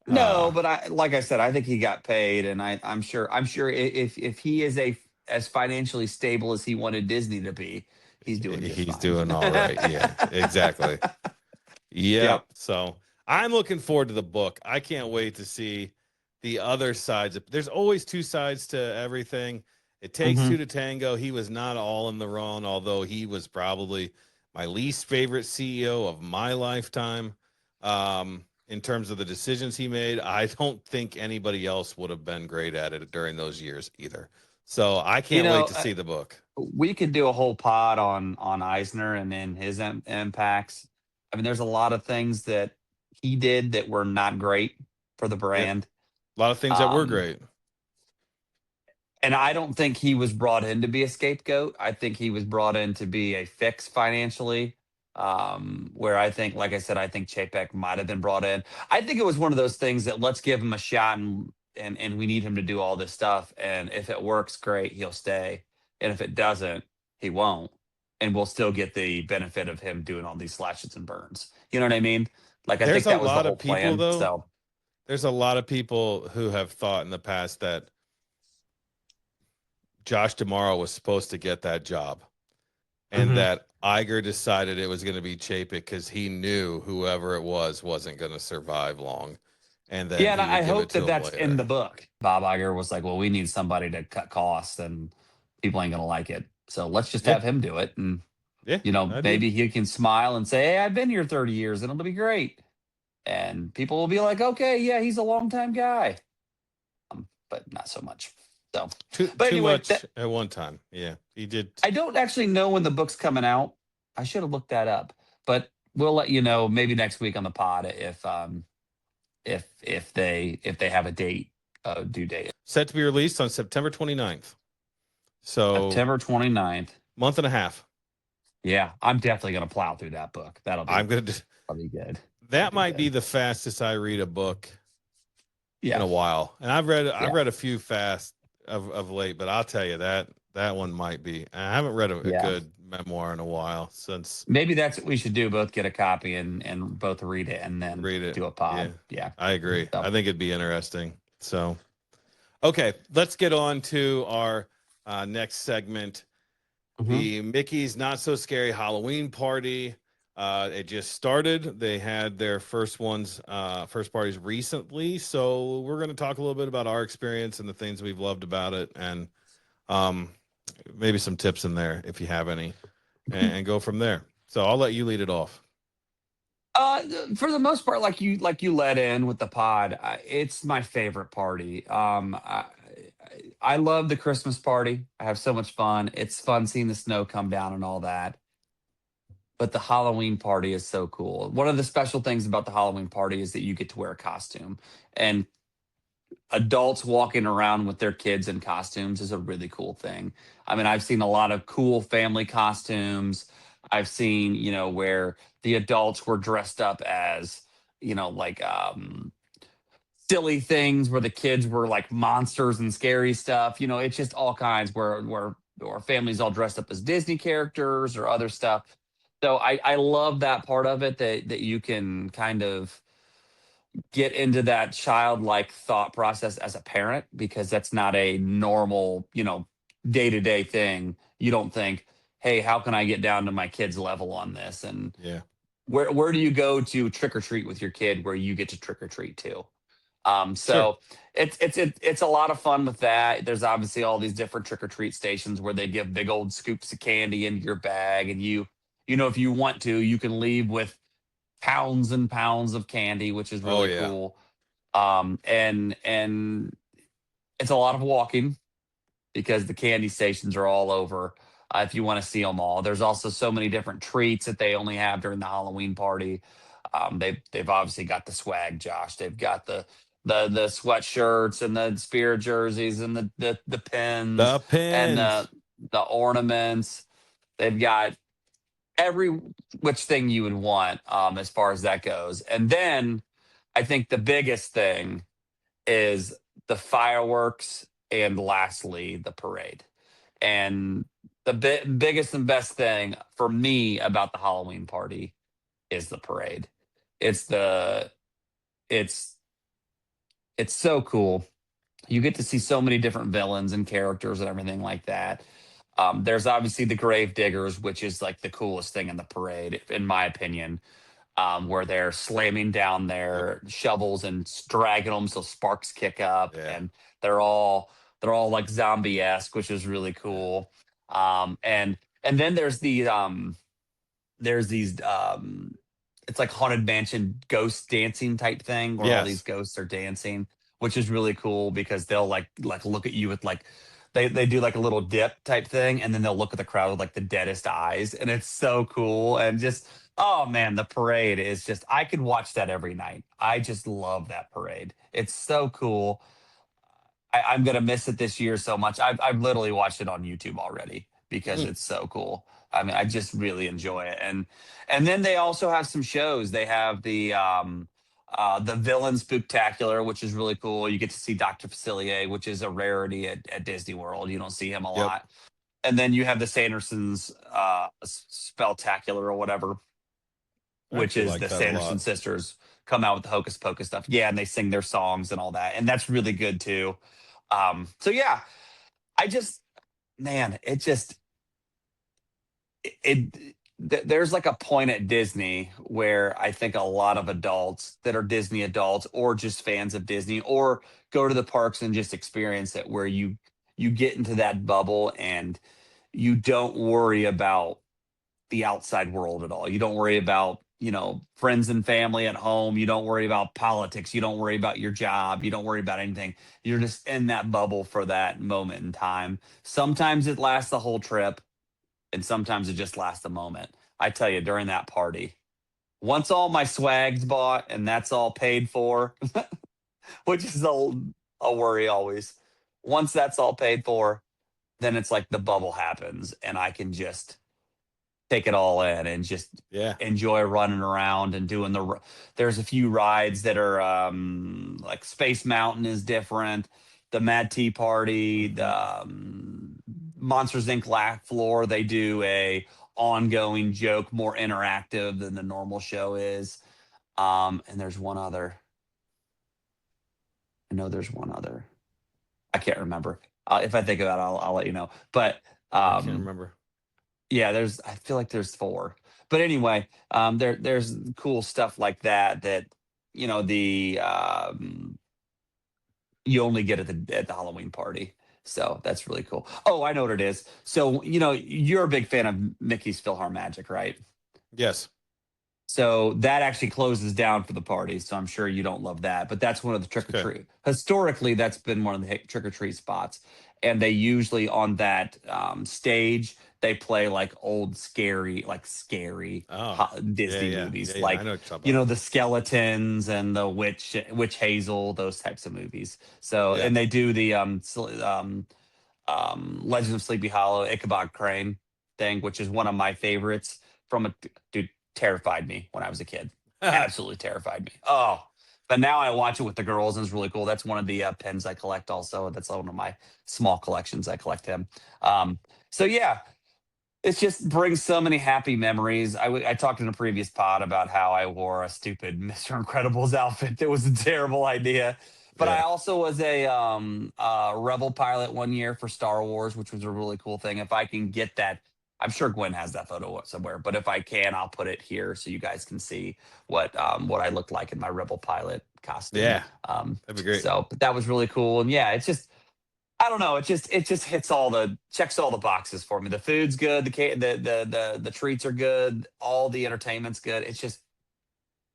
No, uh but like I said, I think he got paid, and I'm sure if he is as financially stable as he wanted Disney to be, he's doing just he's fine. doing all right. Yeah, exactly. Yep. Yep. So I'm looking forward to the book. I can't wait to see the other sides. There's always two sides to everything. It takes Hmm. two to tango. He was not all in the wrong, although he was probably my least favorite CEO of my lifetime. In terms of the decisions he made, I don't think anybody else would have been great at it during those years either. So I You can't wait know, to see the book. we could do a whole pod on Eisner and then his impacts. I mean, there's a lot of things that he did that were not great for the Yep. brand. A lot of things that were Um, great. and I don't think he was brought in to be a scapegoat. I think he was brought in to be a fix financially. Where I think, like I said, I think Chapek might have been brought in. I think it was one of those things that let's give him a shot and we need him to do all this stuff. And if it works, great, he'll stay. And if it doesn't, he won't. And we'll still get the benefit of him doing all these slashes and burns. You know what I mean? Like I There's think a that was the lot whole of people plan. though. So There's a lot of people who have thought in the past that Josh Tomorrow was supposed to get that job and mhm. that Iger decided it was going to be Chapek because he knew whoever it was wasn't going to survive long and then Yeah, and he I would give it hope to that him that's in later. the book. Bob Iger was like, "Well, we need somebody to cut costs, and people ain't gonna like it. So let's just Yeah. have him do it, and Yeah. I do. maybe he can smile and say, "Hey, I've been here 30 years, and it'll be great." And people will be like, "Okay, yeah, he's a long time guy," but not so much. So, but Too anyway, much at one time. Yeah, he did. I don't actually know when the book's coming out. I should have looked that up, but we'll let you know maybe next week on the pod if they have a date, due date. Set to be released on September 29th. So September 29th. month and a half. Yeah, I'm definitely gonna plow through that book. I'm gonna. That'll be good. That'll That be might be good. the fastest I read a book in Yeah, a while, and I've yeah, read a few fast of late, but I'll tell you that one might be. I haven't read a yeah. good memoir in a while since Maybe that's what we should do. Both get a copy and both read it and then read it. do a Yeah, pod. Yeah. I agree. So, I think it'd be interesting. So, okay, let's get on to our next segment. mhm. The Mickey's Not So Scary Halloween Party. It just started. They had their first parties recently. So we're going to talk a little bit about our experience and the things we've loved about it, and um, maybe some tips in there if you have any, and go from there. So I'll let you lead it off. Uh, for the most part, like you let in with the pod, it's my favorite party. I love the Christmas party. I have so much fun. It's fun seeing the snow come down and all that. But the Halloween party is so cool. One of the special things about the Halloween party is that you get to wear a costume, and adults walking around with their kids in costumes is a really cool thing. I mean, I've seen a lot of cool family costumes. I've seen, where the adults were dressed up as, like silly things where the kids were like monsters and scary stuff. It's just all kinds where families all dressed up as Disney characters or other stuff. So I love that part of it that you can kind of get into that childlike thought process as a parent because that's not a normal, day-to-day thing. You don't think, "Hey, how can I get down to my kid's level on this?" And Yeah, where do you go to trick or treat with your kid where you get to trick or treat too? sure. So it's a lot of fun with that. There's obviously all these different trick or treat stations where they give big old scoops of candy into your bag, and if you want to, you can leave with pounds and pounds of candy, which is Oh really yeah, cool. And it's a lot of walking because the candy stations are all over. If you want to see them all, there's also so many different treats that they only have during the Halloween party. They've obviously got the swag, Josh. They've got the sweatshirts and the spirit jerseys and the pins the and pins. the ornaments. They've got every which thing you would want, as far as that goes. And then I think the biggest thing is the fireworks and lastly the parade. And the biggest and best thing for me about the Halloween party is the parade. It's the it's it's so cool. You get to see so many different villains and characters and everything like that. There's obviously the grave diggers, which is like the coolest thing in the parade, in my opinion, where they're slamming down Yep. their shovels and dragging them so sparks kick up, Yeah. and they're all like zombie esque, which is really Yeah. cool. And then there's these it's like haunted mansion ghost dancing type thing where all these Yes. ghosts are dancing, which is really cool because they'll like look at you with like they do like a little dip type thing, and then they'll look at the crowd with like the deadest eyes, and it's so cool. And just, oh man, the parade is just, I could watch that every night. I just love that parade. It's so cool. I'm gonna miss it this year so much. I've literally watched it on YouTube already because Mhm. it's so cool. I mean, I just really enjoy it. And then they also have some shows. They have the Villain Spooktacular, which is really cool. You get to see Dr. Facilier, which is a rarity at Disney World. You don't see him a Yep. lot. And then you have the Sandersons Spelltacular or whatever, I which actually is like the that a Sanderson lot. sisters come out with the Hocus Pocus stuff. Yeah, and they sing their songs and all that. And that's really good too. So yeah, I just, man, it just there's like a point at Disney where I think a lot of adults that are Disney adults or just fans of Disney or go to the parks and just experience it where you get into that bubble and you don't worry about the outside world at all. You don't worry about, friends and family at home. You don't worry about politics. You don't worry about your job. You don't worry about anything. You're just in that bubble for that moment in time. Sometimes it lasts the whole trip, and sometimes it just lasts a moment. I tell you, during that party, once all my swag's bought and that's all paid for, which is a worry always. Once that's all paid for, then it's like the bubble happens and I can just take it all in and just Yeah. enjoy running around and doing there's a few rides that are like Space Mountain is different, the Mad Tea Party, the Hmm. Monsters Inc. Laugh Floor, they do a ongoing joke, more interactive than the normal show is. And there's one other. I know there's one other. I can't remember. If I think about it, I'll let you know. But I can't um, remember. yeah, I feel like there's four. But anyway, there's cool stuff like that that the you only get at the Halloween party. So that's really cool. Oh, I know what it is. So you're a big fan of Mickey's PhilharMagic, right? Yes. So that actually closes down for the party. So I'm sure you don't love that, but that's one of the trick or Okay. treat. Historically, that's been one of the trick or treat spots, and they usually on that stage they play like old scary Oh, yeah, Disney yeah, yeah, movies, yeah. I like know what you're talking about. the skeletons and the witch Hazel, those types of movies. So Yeah. and they do the Legend of Sleepy Hollow, Ichabod Crane thing, which is one of my favorites. From a dude, terrified me when I was a kid. Absolutely terrified me. Oh, but now I watch it with the girls and it's really cool. That's one of the pens I collect. Also, that's one of my small collections. I collect him. So yeah, it just brings so many happy memories. I talked in a previous pod about how I wore a stupid Mr. Incredibles outfit that was a terrible idea. But I Yeah. also was a rebel pilot one year for Star Wars, which was a really cool thing. If I can get that, I'm sure Gwen has that photo somewhere. But if I can, I'll put it here so you guys can see what I looked like in my rebel pilot costume. Yeah. That'd be great. So, but that was really cool. And yeah, it's just I don't know. It just hits checks all the boxes for me. The food's good. The treats are good. All the entertainment's good.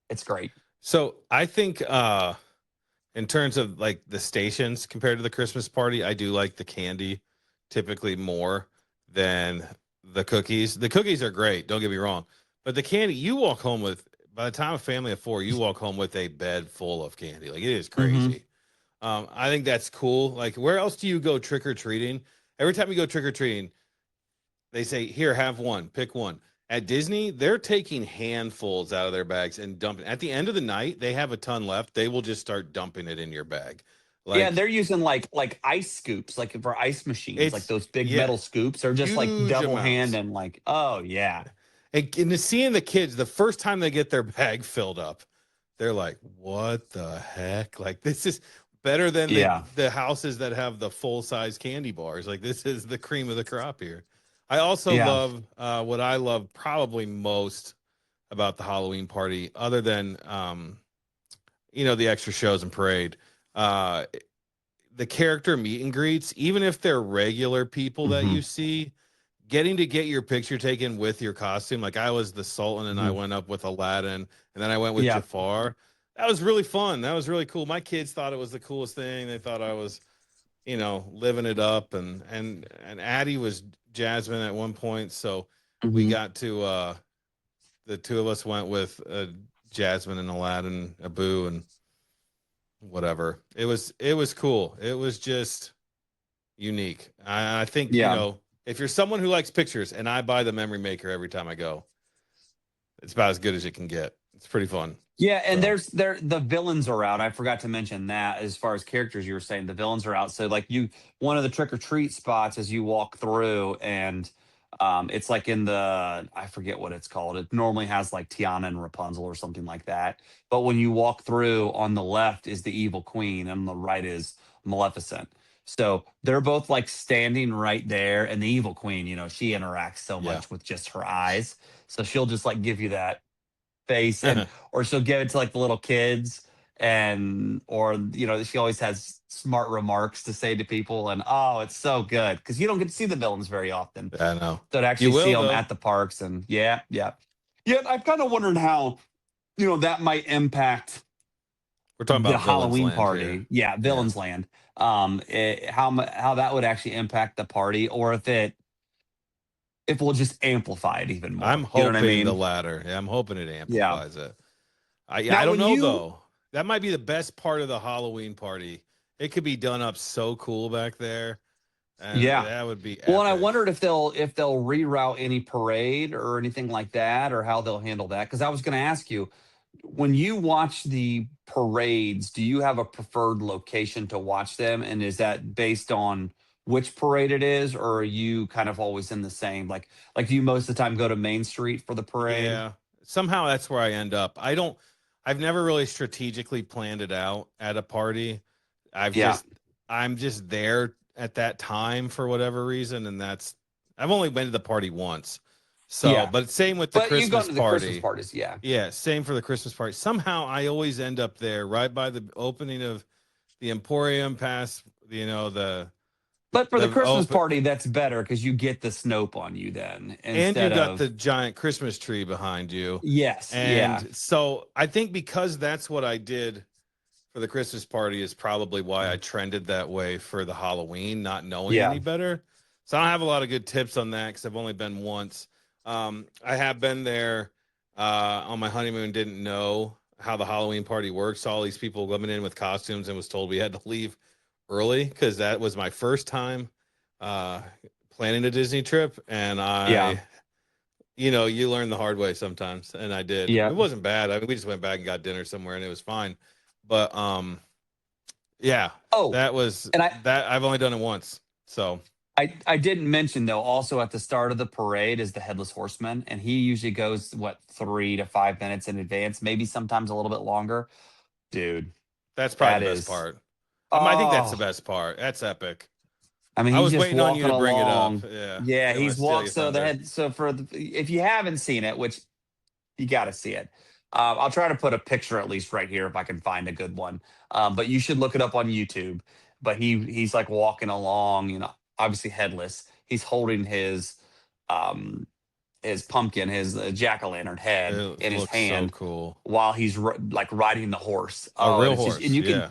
It's great. So I think in terms of like the stations compared to the Christmas party, I do like the candy typically more than the cookies. The cookies are great, don't get me wrong. But the candy, you walk home with by the time a family of four, you walk home with a bed full of candy. Like it is Hmm. crazy. I think that's cool. Like, where else do you go trick or treating? Every time you go trick or treating, they say, "Here, have one, pick one." At Disney, they're taking handfuls out of their bags and dumping. At the end of the night, they have a ton left. They will just start dumping it in your bag. Yeah, and Like they're using like ice scoops, like for ice machines, like it's those big yeah, metal scoops, or just like huge double hand amounts. and like oh yeah, And to seeing the kids, the first time they get their bag filled up, they're like, "What the heck? Like this is better than yeah, the houses that have the full size candy bars. Like this is the cream of the crop here." I also yeah. love what I love probably most about the Halloween party, other than the extra shows and parade. Uh, the character meet and greets, even if they're regular people that Hmm. you see, getting to get your picture taken with your costume. Like I was the Sultan and I Hmm. went up with Aladdin and then I went with Yeah. Jafar. That was really fun. That was really cool. My kids thought it was the coolest thing. They thought I was, living it up, and Addie was Jasmine at one point. So we Hmm. got to the two of us went with Jasmine and Aladdin, Abu and whatever. It was cool. It was just unique. I think, Yeah. if you're someone who likes pictures and I buy the memory maker every time I go, it's about as good as it can get. It's pretty fun. Yeah, and So, the villains are out. I forgot to mention that as far as characters you were saying, the villains are out. So like one of the trick or treat spots as you walk through and it's like in the I forget what it's called. It normally has like Tiana and Rapunzel or something like that. But when you walk through on the left is the evil queen and on the right is Maleficent. So they're both like standing right there and the evil queen, she interacts so yeah. much with just her eyes. So she'll just like give you that face and or she'll give it to like the little kids and or she always has smart remarks to say to people and oh it's so good because you don't get to see the villains very often I know. so to You actually see will them though. at the parks and yeah Yeah, I've kind of wondered how, that might impact We're talking the about Villains Halloween Land here. party. Yeah, Yeah. Villains Land. How that would actually impact the party, or if we'll just amplify it even I'm more. You know what I hoping the mean? latter. Yeah, I'm hoping it Yeah. amplifies it. I Now, don't when know you, though. That might be the best part of the Halloween party. It could be done up so cool back there, and yeah. that would be Well, and I epic. wondered if they'll reroute any parade or anything like that, or how they'll handle that. Because I was going to ask you, when you watch the parades, do you have a preferred location to watch them? And is that based on which parade it is, or are you kind of always in the same? Like do you most of the time go to Main Street for the parade? Yeah. Somehow that's where I end up. I've never really strategically planned it out at a party. I've Yeah, just I'm just there at that time for whatever reason, and I've only been to the party once. So, yeah. but same with the But you go Christmas to the Christmas party. parties, yeah. Yeah, same for the Christmas party. Somehow I always end up there right by the opening of the Emporium past, But for the the Christmas open, party, that's better because you get the Snope on you then and you instead got of the giant Christmas tree behind you. yes, yeah, And so I think because that's what I did for the Christmas party is probably why I trended that way for the Halloween, not knowing any yeah, better. So I don't have a lot of good tips on that because I've only been once. I have been there on my honeymoon, didn't know how the Halloween party works. Saw all these people coming in with costumes and was told we had to leave early because that was my first time uh, planning a Disney trip. And yeah, you learn the hard way sometimes, and I did. yeah. It wasn't bad. I mean, we just went back and got dinner somewhere, and it was fine. But yeah, Oh, that was and I that. I've only done it once, so I didn't mention though, also at the start of the parade is the headless horseman, and he usually goes what 3 to 5 minutes in advance, maybe sometimes a little bit longer. Dude, that's probably that the best is part. I think that's the oh, best part. That's epic. I mean, I he's was just waiting on you walking to bring it up. along. Yeah, Yeah, I didn't want he's to steal walked. your So thunder. if you haven't seen it, which you got to see it. I'll try to put a picture at least right here if I can find a good one. But you should look it up on YouTube. But he's like walking along, obviously headless. He's holding um, his pumpkin, his jack o' lantern head It in his looks so hand cool. while he's like riding the horse. A Oh, and real it's just and horse. you can Yeah,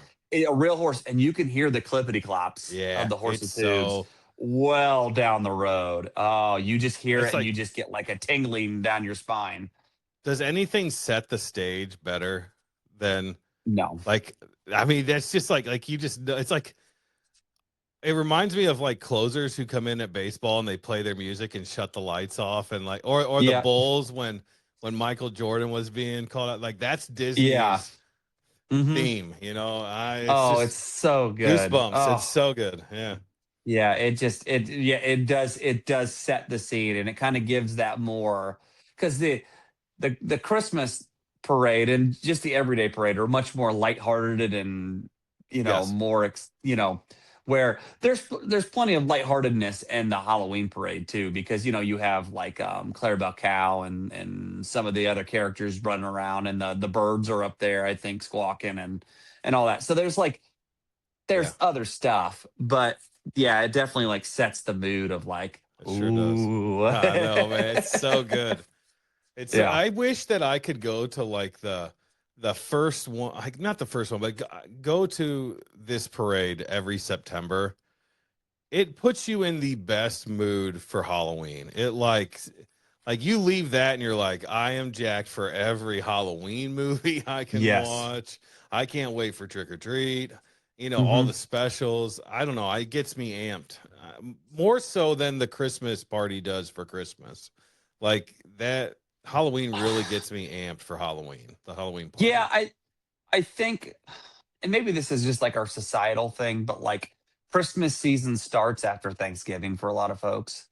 a real horse, and you can hear the clippity clops of yeah. the It's horse's hooves so. well down the road. Oh, you just hear It's it, and you like, just get like a tingling down your spine. does anything set the stage better than No. like? I mean, that's just like you just. It's like it reminds me of like closers who come in at baseball and they play their music and shut the lights off and like or the Yeah. Bulls when Michael Jordan was being called out, like that's Yeah. Disney's Mhm. theme, I it's Oh, it's just so good. goosebumps. It's Oh, so good. Yeah. yeah, it does set the scene, and it kind of gives that more because the Christmas parade and just the everyday parade are much more lighthearted and Yes. more where there's plenty of lightheartedness in the Halloween parade too, because you have like Clarabelle Cow and some of the other characters running around, and the birds are up there, I think, squawking and all that. So Yeah. there's other stuff, but yeah, it definitely like sets the mood of like, It sure does. ooh. I know, man. It's so good. Yeah. I wish that I could go to like the first one, like not the first one, but go to this parade every September. It puts you in the best mood for Halloween. It like you leave that and you're like, I am jacked for every Halloween movie I can Yes. watch. I can't wait for Trick or Treat. All Hmm. the specials. I don't know. It gets me amped more so than the Christmas party does for Christmas. Like that Halloween really gets me amped for Halloween, the Halloween Yeah, party. I think, and maybe this is just like our societal thing, but like Christmas season starts after Thanksgiving for a lot of folks.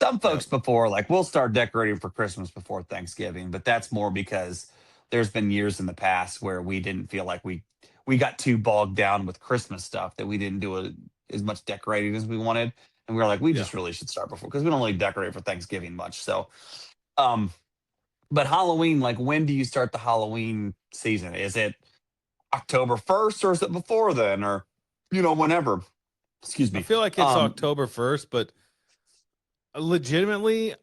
Some Yep. folks before, like we'll start decorating for Christmas before Thanksgiving, but that's more because there's been years in the past where we didn't feel like we got too bogged down with Christmas stuff that we didn't do as much decorating as we wanted, and we were like, we Yeah. just really should start before because we don't really decorate for Thanksgiving much. So, um, but Halloween, like when do you start the Halloween season? Is it October 1st, or is it before then, or whenever? Excuse I me. feel like it's Um, October 1st, but legitimately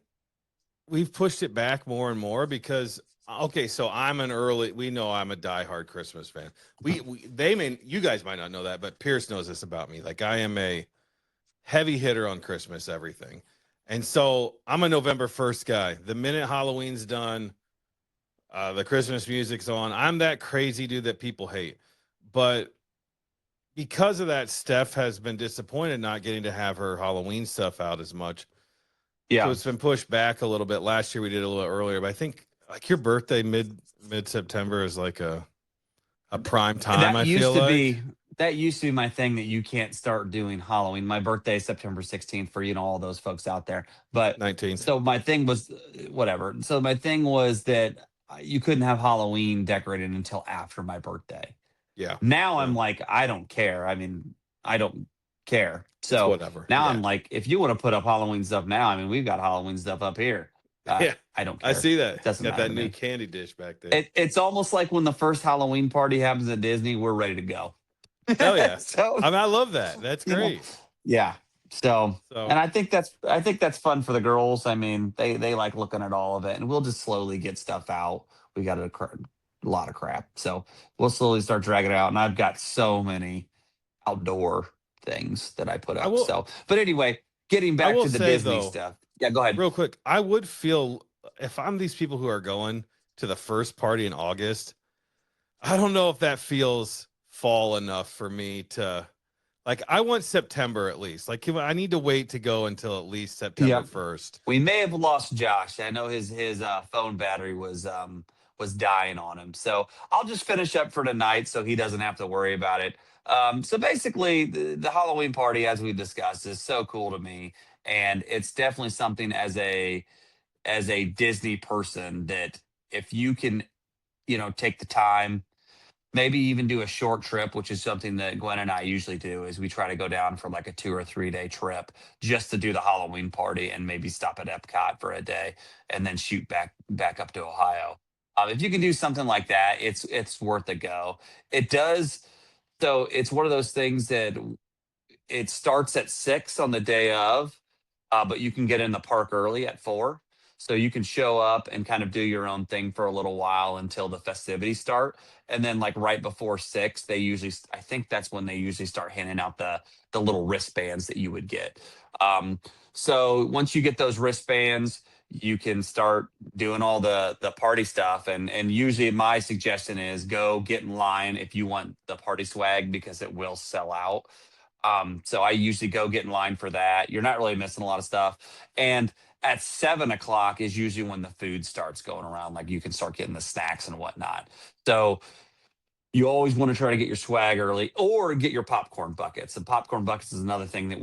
we've pushed it back more and more because okay, so we know I'm a diehard Christmas fan. You guys might not know that, but Pierce knows this about me. Like I am a heavy hitter on Christmas everything. And so I'm a November 1st guy. The minute Halloween's done, the Christmas music's on. I'm that crazy dude that people hate. But because of that, Steph has been disappointed not getting to have her Halloween stuff out as much. So Yeah. it's been pushed back a little bit. Last year we did it a little earlier, but I think like your birthday mid September is like a prime time. That I feel used to like be that used to be my thing that you can't start doing Halloween. My birthday is September 16th for all those folks out there. But 19th. so my thing was whatever. So my thing was that you couldn't have Halloween decorated until after my birthday. Yeah, Now I'm yeah, like, I don't care. I mean, I don't care. it's So whatever. now Yeah, I'm like, if you want to put up Halloween stuff now, I mean, we've got Halloween stuff up here. yeah. I don't I care. see that. Doesn't Got matter that to new me. candy dish back there. It's almost like when the first Halloween party happens at Disney, we're ready to go. Hell yeah. So, I love that. That's you know, great. yeah. So, So and I think that's fun for the girls. I mean, they like looking at all of it, and we'll just slowly get stuff out. We got a lot of crap, so we'll slowly start dragging it out. And I've got so many outdoor things that I put I up. will So, but anyway, getting I back will to the say Disney though, stuff. Yeah, go ahead. real quick, I would feel if I'm these people who are going to the first party in August, I don't know if that feels fall enough for me to like I want September at least. Like I need to wait to go until at least September Yep. 1st. We may have lost Josh. I know his phone battery was dying on him. So I'll just finish up for tonight so he doesn't have to worry about it. So basically, the Halloween party, as we discussed, is so cool to me, and it's definitely something as a Disney person that if you can, take the time, maybe even do a short trip, which is something that Gwen and I usually do, is we try to go down for like a 2 or 3 day trip just to do the Halloween party and maybe stop at Epcot for a day and then shoot back up to Ohio. If you can do something like that, it's worth a go. It does. So it's one of those things that it starts at 6 on the day of, but you can get in the park early at 4. So you can show up and kind of do your own thing for a little while until the festivities start. And then like right before 6, I think that's when they usually start handing out the little wristbands that you would get. Um, so once you get those wristbands, you can start doing all the party stuff. And usually my suggestion is go get in line if you want the party swag because it will sell out. So I usually go get in line for that. You're not really missing a lot of stuff. And at 7 o'clock is usually when the food starts going around. Like you can start getting the snacks and whatnot. So you always want to try to get your swag early or get your popcorn buckets. And popcorn buckets is another thing that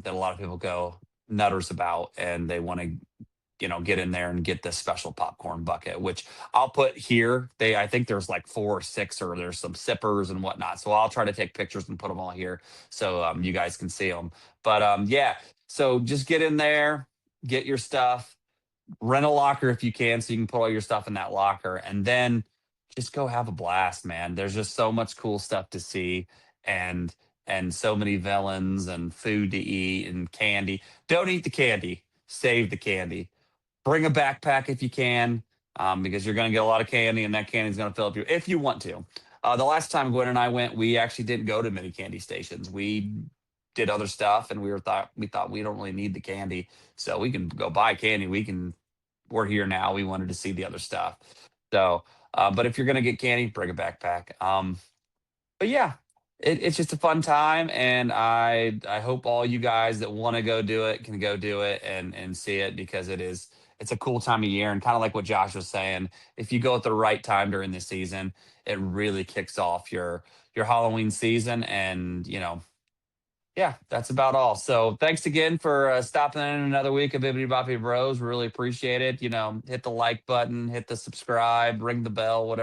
that a lot of people go nutters about, and they want to get in there and get this special popcorn bucket, which I'll put here. I think there's like 4 or 6, or there's some sippers and whatnot. So I'll try to take pictures and put them all here so you guys can see them. But yeah, so just get in there, get your stuff, rent a locker if you can, so you can put all your stuff in that locker, and then just go have a blast, man. There's just so much cool stuff to see, and so many villains and food to eat and candy. Don't eat the candy. Save the candy. Bring a backpack if you can, because you're going to get a lot of candy, and that candy is going to fill up if you want to. The last time Gwen and I went, we actually didn't go to many candy stations. We did other stuff, and we thought we don't really need the candy, so we can go buy candy. We're here now. We wanted to see the other stuff. So, but if you're going to get candy, bring a backpack. But yeah, it's just a fun time, and I hope all you guys that want to go do it can go do it and see it, because it's a cool time of year. And kind of like what Josh was saying, if you go at the right time during the season, it really kicks off your Halloween season. And yeah, that's about all. So thanks again for stopping in another week of Bibbidi Boppity Bros. Really appreciate it. Hit the like button, hit the subscribe, ring the bell, whatever.